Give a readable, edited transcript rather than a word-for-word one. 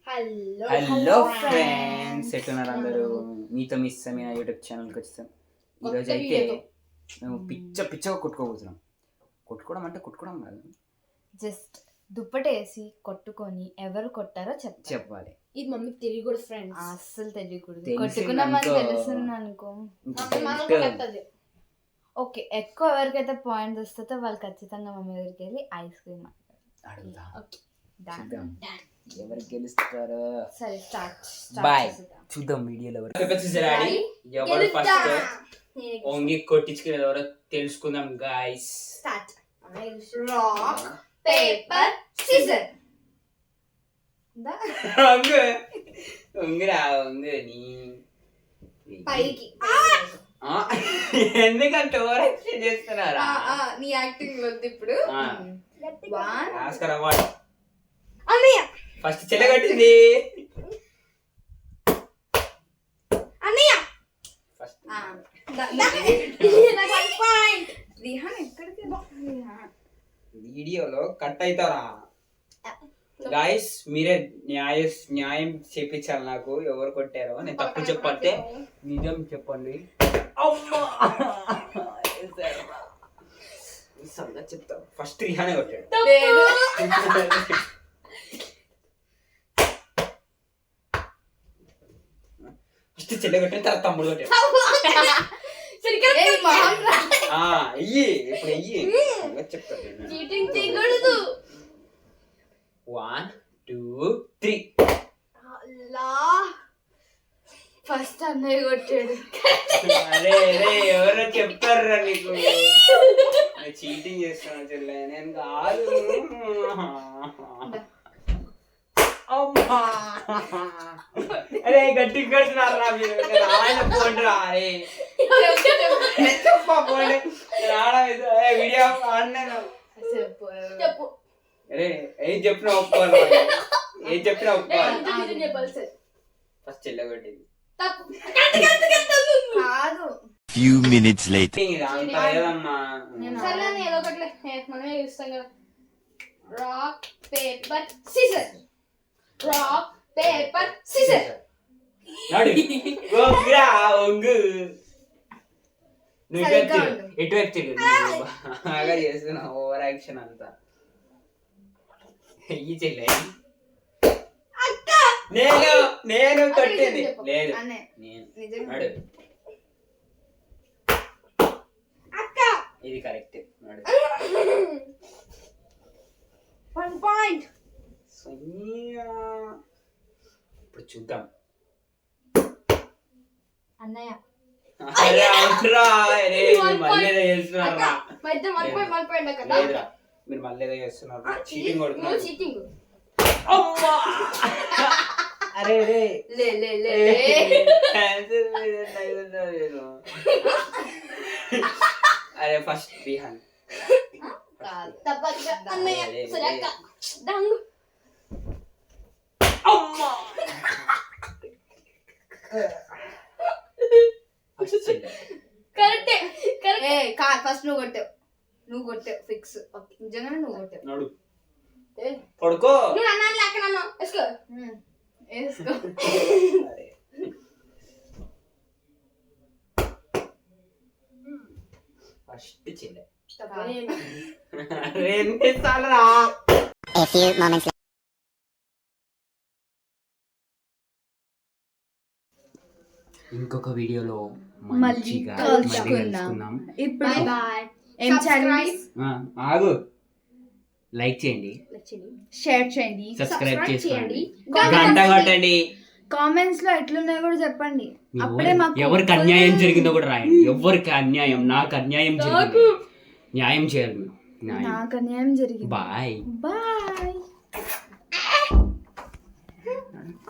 Hello friends, ఎట్టున్నారు అందరూ? మీతో miss సమయ యూట్యూబ్ ఛానల్కి వచ్చాం. ఈరోజు అయితే మేము పిచ్చగా కొట్టుకోబోతున్నాం. కొట్టుకోవడం అంటే కొట్టుకోవడం కాదు, జస్ట్ దుప్పటేసి కొట్టుకొని ఎవరు కొట్టారో చెప్పాలి. ఇది మమ్మీకి తెలియకూడదు ఫ్రెండ్స్, అస్సలు తెలియకూడదు. కొట్టుకున్నామని తెలుస్తుంది అనుకో. ఓకే, ఎక్కువ ఎవరికైతే పాయింట్ వస్తుందో వాళ్ళు ఖచ్చితంగా మమ్మీ దగ్గరికి వెళ్ళి ఐస్ క్రీమ్ అడుగుతా. ఎవరు గెలుస్తారో సరే స్టార్ట్. బాయ్, చూద్దాం వీడియోలో ఎవరు ఫస్ట్ ఓంగి కొట్టించుకునేది ఎవరో తెలుసుకుందాం guys. Start. Rock paper scissor. ఒంగిరా ఒంగి నీ పైకి ఎందుకంటే ఓవర్ యాక్షన్ చేస్తున్నారా? నీ యాక్టింగ్ వద్దు ఇప్పుడు. ఫస్ట్ చెల్ల కట్టింది. అన్నయ్య ఫస్ట్ వీడియోలో కట్ అవుతారా గాయస్? మీరే న్యాయం చేపించాలి నాకు. ఎవరు కొట్టారో నేను తప్పు చెప్పంటే నిజం చెప్పండి. సంగతి చెప్తా. ఫస్ట్ రిహానే కొట్టాడు. ఫస్ట్ చెల్లె కొట్టిన తర్వాత తమ్ముడు కొట్టాడు. ఇప్పుడు చెప్తాను. 1 2 3. ఫస్ట్ అన్నయ్య కొట్టాడు. అరే అరే ఎవరో చెప్తారా నీకు? చీటింగ్ చేస్తాను చెల్లె, నేను కాదు. అరే గట్టి కడుతున్నారా మీరు? ఆయన పోండిరా. అరే చెప్పండి, వీడియో ఆడినాను. చెప్పు. అరే ఏం చెప్పినా ఒప్పుకోవాలి, ఏం చెప్పినా ఒప్పుకోవాలి. ఫస్ట్ చెల్లె కొట్టింది. కాదు. Few minutes later. అంతా ఏదమ్మా. ఏదో ఒకట్లే, మనమే చూస్తాం కదా. Rock paper scissor. Rock paper scissor. ఎటువైపు తిరుగు, బాగా చేస్తున్నా ఓవర్ యాక్షన్ అంతా. ఈ చెల్లె నేను కొట్టింది లేదు. నేను ఇది కరెక్ట్. 1 పాయింట్. ఇప్పుడు చూద్దాం. అన్నయ్య అరే అవునరా, మళ్ళీ ఏదో చేస్తున్నారా? మీరు మళ్ళీ ఏదో చేస్తున్నారు, చీటింగ్ కొడుతున్నారు. అరే రే అరే ఫస్ట్ రిహాన్. ఫస్ట్ నువ్వు కొట్టావు ఫిక్స్. నిజంగానే నువ్వు కొట్టావు. నడు పడుకో. వేసుకో. ఫస్ట్ చెల్లె. ఇంకొక వీడియోలో మంచిగా కలుసుకుందాం. ఇప్పుడు ఏం చేయాలి? ఆగు, లైక్ చేయండి, షేర్ చేయండి, సబ్స్క్రైబ్ చేసుకోండి, గంట కొట్టండి. కామెంట్స్ లో ఎట్లున్నాయో కూడా చెప్పండి. అప్పుడే మాకు ఎవరికి అన్యాయం జరిగిందో కూడా రాయండి. ఎవరికి అన్యాయం, నాకు అన్యాయం జరిగింది, న్యాయం చేయాలి. నాకు అన్యాయం జరిగింది. Bye bye.